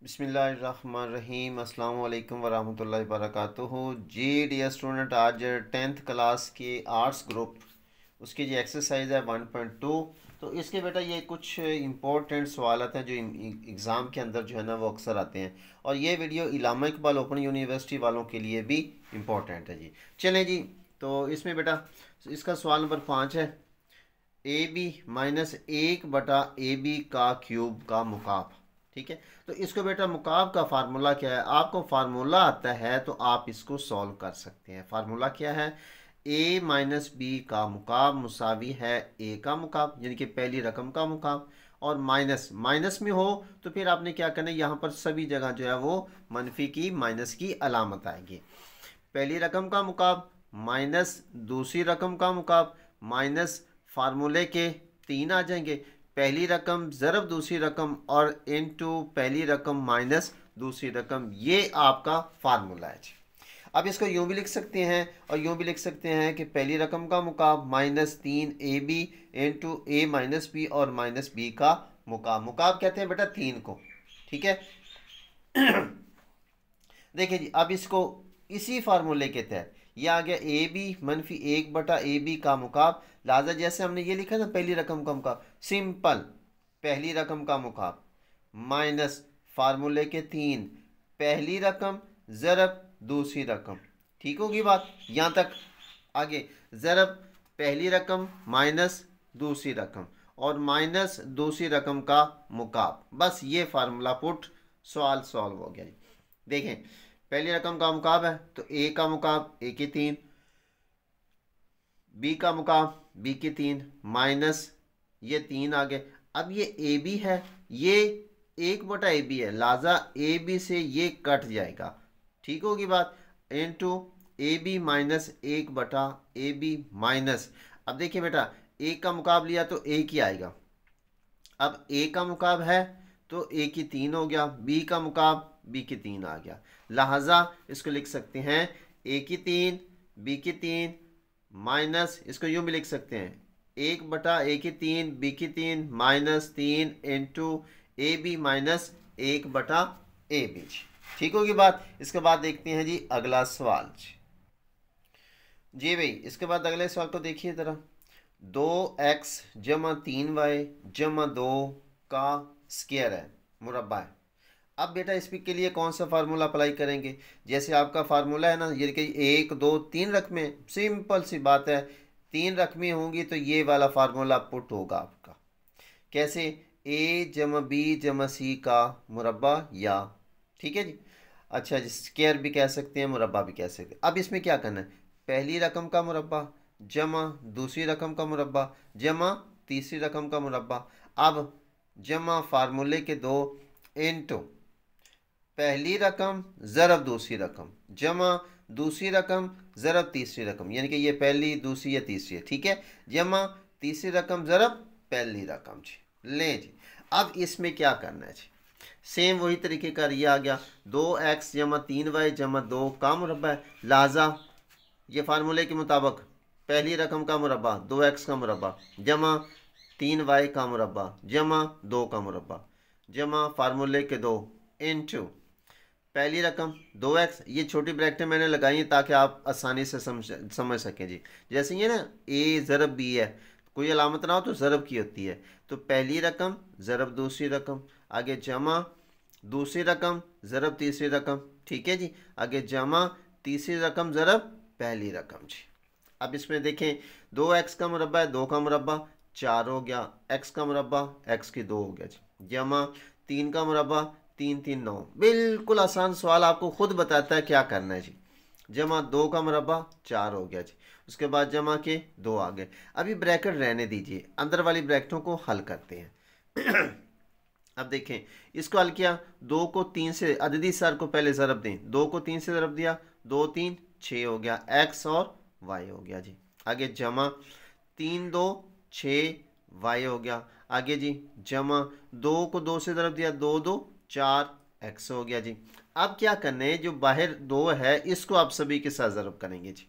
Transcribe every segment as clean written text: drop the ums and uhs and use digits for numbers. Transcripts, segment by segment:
बिस्मिल्लाहिर्रहमानिर्रहीम अस्सलाम वालेकुम वरहमतुल्लाहि वबरकातुहू। जी डियर स्टूडेंट, आज 10th क्लास के आर्ट्स ग्रुप उसकी जो एक्सरसाइज है 1.2। तो इसके बेटा ये कुछ इंपॉर्टेंट सवाल हैं जो एग्ज़ाम के अंदर जो है ना वो अक्सर आते हैं, और ये वीडियो इलामा इकबाल ओपन यूनिवर्सिटी वालों के लिए भी इम्पोर्टेंट है जी। चलें जी, तो इसमें बेटा इसका सवाल नंबर 5 है। ए बी माइनस 1/AB का क्यूब का मुकाब। ठीक है, तो इसको बेटा मुकाब का फार्मूला क्या है, आपको फार्मूला आता है तो आप इसको सॉल्व कर सकते हैं। फार्मूला क्या है, ए माइनस बी का मुकाब मुसावी है ए का मुकाब, यानी कि पहली रकम का मुकाब। और माइनस माइनस में हो तो फिर आपने क्या करना है, यहाँ पर सभी जगह जो है वो मनफी की माइनस की अलामत आएगी। पहली रकम का मुकाब माइनस दूसरी रकम का मुकाब माइनस फार्मूले के 3 आ जाएंगे। पहली रकम ज़रब दूसरी रकम और इनटू पहली रकम माइनस दूसरी रकम, ये आपका फार्मूला है जी। अब इसको यूँ भी लिख सकते हैं और यूँ भी लिख सकते हैं कि पहली रकम का मुकाब -3AB इंटू ए माइनस बी और माइनस बी का मुकाब। मुकाब कहते हैं बेटा 3 को। ठीक है, देखिए जी, अब इसको इसी फार्मूले के तहत ये आ गया ए बी मनफी 1/AB का मुकाब। लिहाजा जैसे हमने ये लिखा था पहली रकम का मुकाब, सिंपल पहली रकम का मुकाब माइनस फार्मूले के 3 पहली रकम ज़रब दूसरी रकम। ठीक होगी बात यहाँ तक। आगे ज़रब पहली रकम माइनस दूसरी रकम और माइनस दूसरी रकम का मुकाब। बस ये फार्मूला पुट, सवाल सॉल्व हो गया जी। देखें, पहली रकम का मुकाब है तो ए का मुकाब ए की 3, बी का मुकाब बी की 3 माइनस ये 3 आ गए। अब ये ए बी है, ये 1/AB है, लिहाजा ए बी से ये कट जाएगा। ठीक होगी बात। Into A B minus 1/AB minus, अब देखिए बेटा ए का मुकाब लिया तो ए की आएगा। अब ए का मुकाब है तो ए की 3 हो गया, बी का मुकाब बी की 3 आ गया। लिहाजा इसको लिख सकते हैं ए की 3 बी की 3 माइनस, इसको यूँ भी लिख सकते हैं 1/A की 3 बी की 3 -3 इंटू ए बी माइनस 1/AB। ठीक होगी बात। इसके बाद देखते हैं जी अगला सवाल जी भाई। इसके बाद अगले सवाल को देखिए ज़रा। 2x जमा 3y जमा 2 का स्क्वायर है, मुरब्बा है। अब बेटा इसके लिए कौन सा फार्मूला अप्लाई करेंगे, जैसे आपका फार्मूला है ना, ये कि 1 2 3 रकमें, सिंपल सी बात है, 3 रकमें होंगी तो ये वाला फार्मूला पुट होगा आपका। कैसे, a जमा बी जमा सी का मुरब्बा या। ठीक है जी। अच्छा जी, स्क्वायर भी कह सकते हैं, मुरब्बा भी कह सकते हैं। अब इसमें क्या करना है, पहली रकम का मुरब्बा जमा दूसरी रकम का मुरब्बा जमा तीसरी रकम का मुरब्बा। अब जमा फार्मूले के 2 इंटू पहली रकम ज़रब दूसरी रकम जमा दूसरी रकम ज़रब तीसरी रकम, यानी कि ये पहली दूसरी या तीसरी है। ठीक है, जमा तीसरी रकम ज़रब पहली रकम जी। लें जी, अब इसमें क्या करना है जी, सेम वही तरीके का ये आ गया। 2x जमा 3y जमा 2 का मुरब्बा है, लिहाजा ये फार्मूले के मुताबिक पहली रकम का मुरब्बा 2x का मुरब्बा जमा 3y का मुरब्बा जमा 2 का मुरब्बा जमा फार्मूले के 2 इंटू पहली रकम 2x, ये छोटी ब्रैकेटें मैंने लगाई हैं ताकि आप आसानी से समझ सकें जी। जैसे ये ना a ज़रब b है, कोई अलामत ना हो तो ज़रब की होती है, तो पहली रकम ज़रब दूसरी रकम, आगे जमा दूसरी रकम ज़रब तीसरी रकम। ठीक है जी, आगे जमा तीसरी रकम ज़रब पहली रकम जी। अब इसमें देखें 2x का मुरब्बा है, 2 का मुरब्बा 4 हो गया, x का मुरब्बा x की 2 हो गया जी, जमा 3 का मुरब्बा 3 3 9। बिल्कुल आसान सवाल, आपको खुद बताता है क्या करना है जी। जमा 2 का मुरब्बा 4 हो गया जी, उसके बाद जमा के 2 आ गए। अभी ब्रैकेट रहने दीजिए, अंदर वाली ब्रैकेटों को हल करते हैं। अब देखें, इसको हल किया, 2 को 3 से अददी सर को पहले ज़रब दें, 2 को 3 से ज़रब दिया, 2 3 6 हो गया, x और y हो गया जी। आगे जमा 3 2 6 y हो गया। आगे जी जमा 2 को 2 से ज़रब दिया, 2 2 4 x हो गया जी। अब क्या करने, जो बाहर 2 है इसको आप सभी के साथ ज़रब करेंगे जी।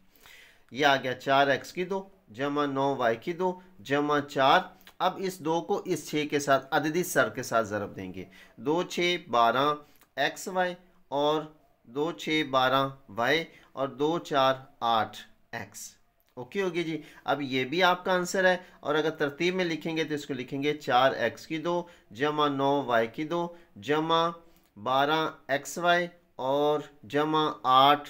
ये आ गया 4x की 2 जमा 9y की 2 जमा 4। अब इस 2 को इस 6 के साथ अददी सर के साथ ज़रब देंगे, 2 6 12 एक्स वाई और 2 6 12 वाई और 2 4 8 एक्स। ओके होगी जी। अब ये भी आपका आंसर है, और अगर तरतीब में लिखेंगे तो इसको लिखेंगे 4 एक्स की 2 जमा 9 वाई की 2 जमा 12 एक्स वाई और जमा 8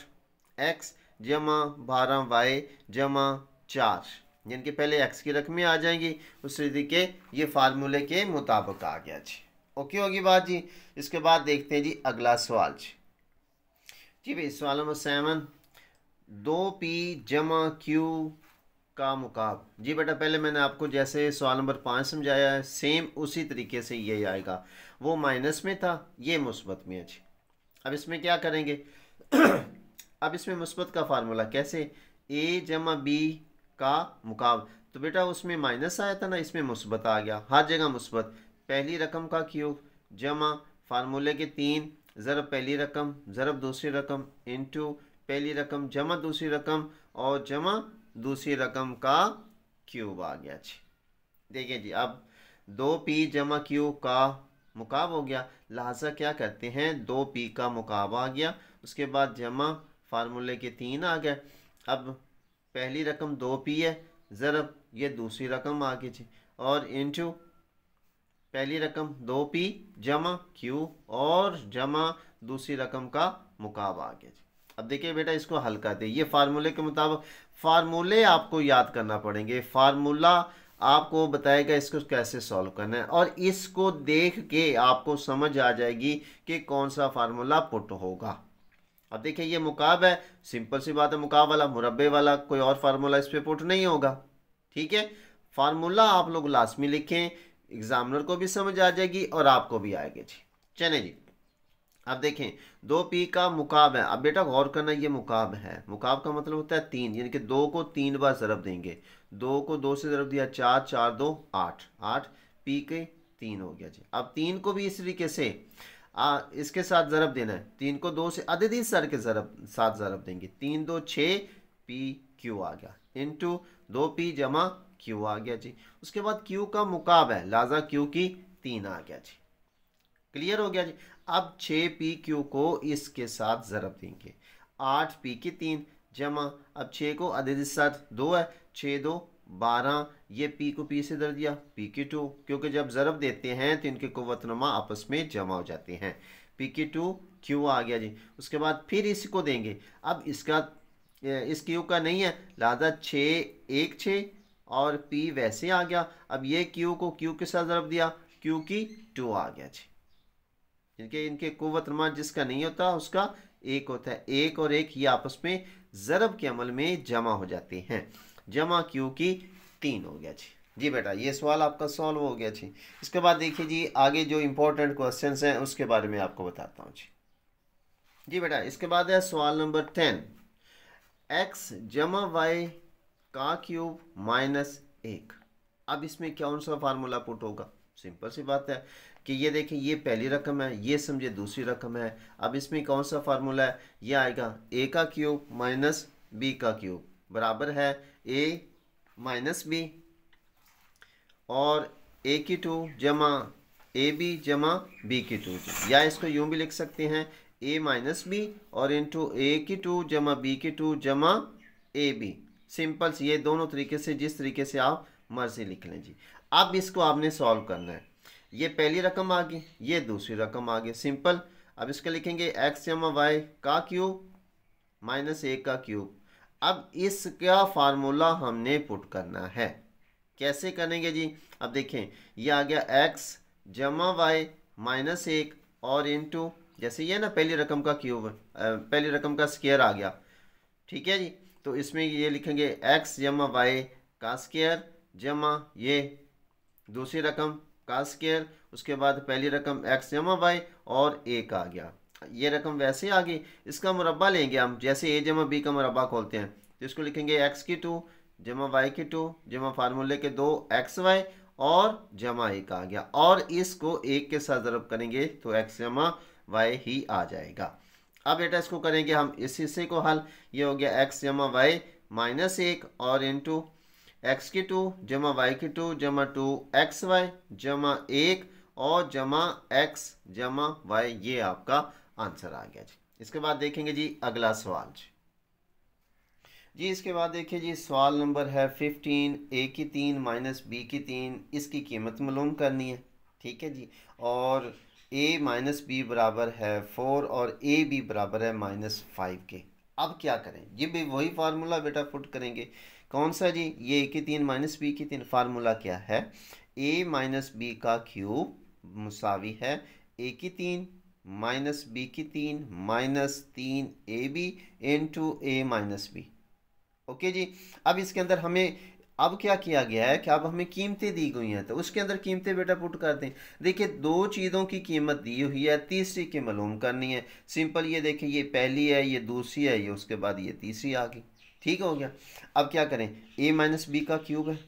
एक्स जमा 12 वाई जमा 4, यानी कि पहले एक्स की रकमें आ जाएंगी, उस तरीके ये फार्मूले के मुताबिक आ गया जी। ओके होगी बात जी। इसके बाद देखते हैं जी अगला सवाल जी भाई सवाल नंबर 7, 2p जमा q का मुकाब। जी बेटा पहले मैंने आपको जैसे सवाल नंबर 5 समझाया है सेम उसी तरीके से ये आएगा, वो माइनस में था ये मुस्बत में है जी। अब इसमें क्या करेंगे अब इसमें मुस्बत का फार्मूला कैसे, a जमा b का मुकाब, तो बेटा उसमें माइनस आया था ना, इसमें मुस्बत आ गया, हर जगह मुस्बत। पहली रकम का क्यूब जमा फार्मूले के 3 ज़रब पहली रकम ज़रब दूसरी रकम इनटू पहली रकम जमा दूसरी रकम और जमा दूसरी रकम का क्यूब आ गया जी। देखिए जी अब 2p जमा q का मुकाब हो गया, लिहाजा क्या करते हैं 2p का मुकाब आ गया, उसके बाद जमा फार्मूले के 3 आ गए। अब पहली रकम 2p है ज़रब ये दूसरी रकम आ गई जी, और इनटू पहली रकम 2p जमा q और जमा दूसरी रकम का मुकाब आ गया जी। अब देखिए बेटा इसको हल कर दे, ये फार्मूले के मुताबिक, फार्मूले आपको याद करना पड़ेंगे, फार्मूला आपको बताएगा इसको कैसे सॉल्व करना है, और इसको देख के आपको समझ आ जाएगी कि कौन सा फार्मूला पुट होगा। अब देखिए ये मुकाब है, सिंपल सी बात है, मुकाब वाला मुरब्बे वाला कोई और फार्मूला इस पे पुट नहीं होगा। ठीक है, फार्मूला आप लोग लाजमी लिखें, एग्जामिनर को भी समझ आ जाएगी और आपको भी आएगी जी। चले जी अब देखें 2p का मुकाब है। अब बेटा गौर करना, ये मुकाब है, मुकाब का मतलब होता है 3, यानी कि 2 को 3 बार ज़रब देंगे, 2 को 2 से ज़रब दिया 4 4 2 8 8 p के 3 हो गया जी। अब 3 को भी इस तरीके से इसके साथ ज़रब देना है, 3 को 2 से अददी सर के साथ ज़रब देंगे, 3 2 6 p q आ गया इंटू 2p जमा q आ गया जी। उसके बाद q का मुकाब है, लिहाजा q की 3 आ गया जी। क्लियर हो गया जी। अब 6pq को इसके साथ ज़रब देंगे, 8p की 3 जमा, अब 6 को अदद साथ 2 है, 6 2 12, ये p को p से दर दिया p की 2, क्योंकि जब ज़रब देते हैं तो इनके कुव्वतनुमा आपस में जमा हो जाते हैं, p की 2 q आ गया जी। उसके बाद फिर इसको देंगे, अब इसका इस q का नहीं है, लिहाजा 6 1 6 और p वैसे आ गया। अब ये q को q के साथ ज़रब दिया, q की 2 आ गया जी, क्योंकि इनके कुव्वतनुमा जिसका नहीं होता उसका 1 होता है, 1 और 1 ये आपस में ज़रब के अमल में जमा हो जाते हैं, जमा q की 3 हो गया जी। जी बेटा ये सवाल आपका सॉल्व हो गया जी। इसके बाद देखिए जी आगे जो इम्पोर्टेंट क्वेश्चंस हैं उसके बारे में आपको बताता हूँ जी। जी बेटा इसके बाद है सवाल नंबर 10, x जमा y का क्यूब माइनस 1। अब इसमें कौन सा फार्मूला पुट होगा, सिंपल सी बात है कि ये देखें ये पहली रकम है, ये समझे दूसरी रकम है। अब इसमें कौन सा फार्मूला है, ये आएगा a का क्यूब माइनस b का क्यूब बराबर है a माइनस b और a की 2 जमा ab जमा b की 2, या इसको यूं भी लिख सकते हैं a माइनस b और इंटू a की 2 जमा b की 2 जमा ab। सिंपल ये दोनों तरीके से, जिस तरीके से आप मर्जी लिख लें जी। अब इसको आपने सॉल्व करना है, ये पहली रकम आ गई, ये दूसरी रकम आ गई, सिंपल। अब इसका लिखेंगे x जमा वाई का क्यूब माइनस 1 का क्यूब। अब इसका फार्मूला हमने पुट करना है, कैसे करेंगे जी। अब देखें ये आ गया x जमा वाई माइनस 1 और इंटू, जैसे ये ना पहली रकम का क्यूब, पहली रकम का स्क्वायर आ गया, ठीक है जी। तो इसमें ये लिखेंगे x जमा वाई का स्क्वायर जमा ये दूसरी रकम का स्क्वायर, उसके बाद पहली रकम x जमा वाई और 1 आ गया, ये रकम वैसे आ गई। इसका मुरब्बा लेंगे हम, जैसे a जमा b का मुरब्बा खोलते हैं, तो इसको लिखेंगे x की 2 जमा y की 2 जमा फार्मूले के 2 xy और जमा 1 आ गया, और इसको 1 के साथ ज़रब करेंगे तो x जमा y ही आ जाएगा। अब बेटा इसको करेंगे हम इस हिस्से को हल, ये हो गया x जमा वाई माइनस 1 और इंटू x की 2 जमा y की 2 जमा 2 xy जमा 1 और जमा x जमा y, ये आपका आंसर आ गया जी। इसके बाद देखेंगे जी अगला सवाल जी। इसके बाद देखिए जी सवाल नंबर है 15, a की 3 माइनस बी की 3, इसकी कीमत मालूम करनी है। ठीक है जी। और a माइनस बी बराबर है 4 और ए बी बराबर है -5 के। अब क्या करें, ये भी वही फार्मूला बेटा पुट करेंगे। कौन सा जी? ये a की 3 माइनस बी की 3। फार्मूला क्या है? a माइनस बी का क्यूब मुसावी है a की 3 माइनस बी की 3 minus 3ab into a minus B. Okay जी। अब इसके अंदर हमें अब क्या किया गया है कि अब हमें कीमतें दी गई हैं, तो उसके अंदर कीमतें बेटा पुट कर दें। देखिए दो चीज़ों की कीमत दी हुई है, तीसरी की मालूम करनी है। सिंपल, ये देखिए ये पहली है, ये दूसरी है, ये उसके बाद ये तीसरी आ गई। ठीक हो गया। अब क्या करें, a माइनस बी का क्यूब है,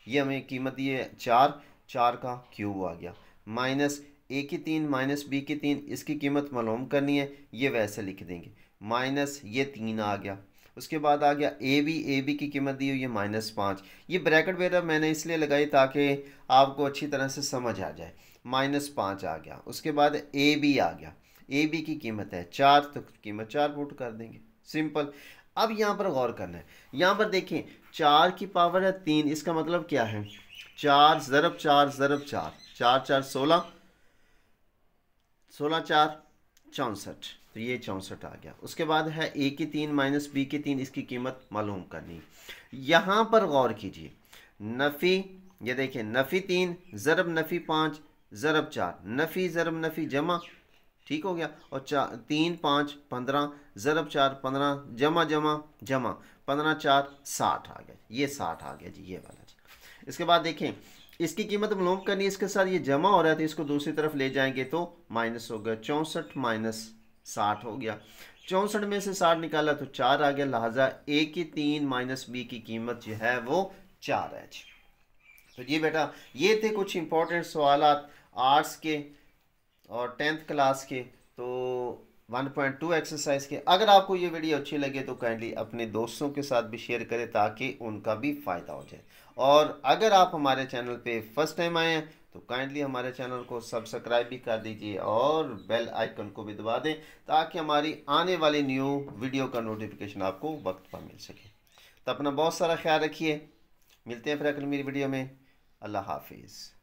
ये हमें कीमत दी है 4, 4 का क्यूब आ गया, माइनस a की 3 माइनस बी की 3, इसकी कीमत मालूम करनी है, ये वैसे लिख देंगे, माइनस ये 3 आ गया। उसके बाद आ गया ए बी की कीमत दी हुई है -5। ये ब्रैकेट वगैरह मैंने इसलिए लगाई ताकि आपको अच्छी तरह से समझ आ जाए। -5 आ गया। उसके बाद ए बी आ गया, ए बी की कीमत है 4, तो कीमत 4 पुट कर देंगे, सिंपल। अब यहाँ पर गौर करना है, यहाँ पर देखें 4 की पावर है 3, इसका मतलब क्या है? 4 ज़रब 4 ज़रब 4, 4 4 16, 16 4 64, तो ये 64 आ गया। उसके बाद है a की 3 माइनस बी की 3, इसकी कीमत मालूम करनी। यहाँ पर गौर कीजिए, नफ़ी, ये देखिए नफ़ी 3 ज़रब नफ़ी 5 ज़रब 4, नफ़ी ज़रब नफ़ी जमा, ठीक हो गया। और 3 5 15 ज़रब 4 15 जमा जमा जमा 15 4 60 आ गया, ये 60 आ गया जी, ये वाला जी। इसके बाद देखें इसकी कीमत मालूम करनी है, इसके साथ ये जमा हो रहा है तो इसको दूसरी तरफ ले जाएंगे तो माइनस हो गया, 64 माइनस 60 हो गया। 64 में से 60 निकाला तो 4 आ गया, लिहाजा a की 3 माइनस बी की कीमत जो है वो 4 है जी। तो ये बेटा ये थे कुछ इंपॉर्टेंट सवाल आर्ट्स के और 10th क्लास के, तो 1.2 एक्सरसाइज के। अगर आपको ये वीडियो अच्छी लगे तो काइंडली अपने दोस्तों के साथ भी शेयर करें ताकि उनका भी फ़ायदा हो जाए। और अगर आप हमारे चैनल पे फर्स्ट टाइम आए हैं तो काइंडली हमारे चैनल को सब्सक्राइब भी कर दीजिए और बेल आइकन को भी दबा दें ताकि हमारी आने वाली न्यू वीडियो का नोटिफिकेशन आपको वक्त पर मिल सके। तो अपना बहुत सारा ख्याल रखिए, मिलते हैं फिर अगली मेरी वीडियो में। अल्लाह हाफिज़।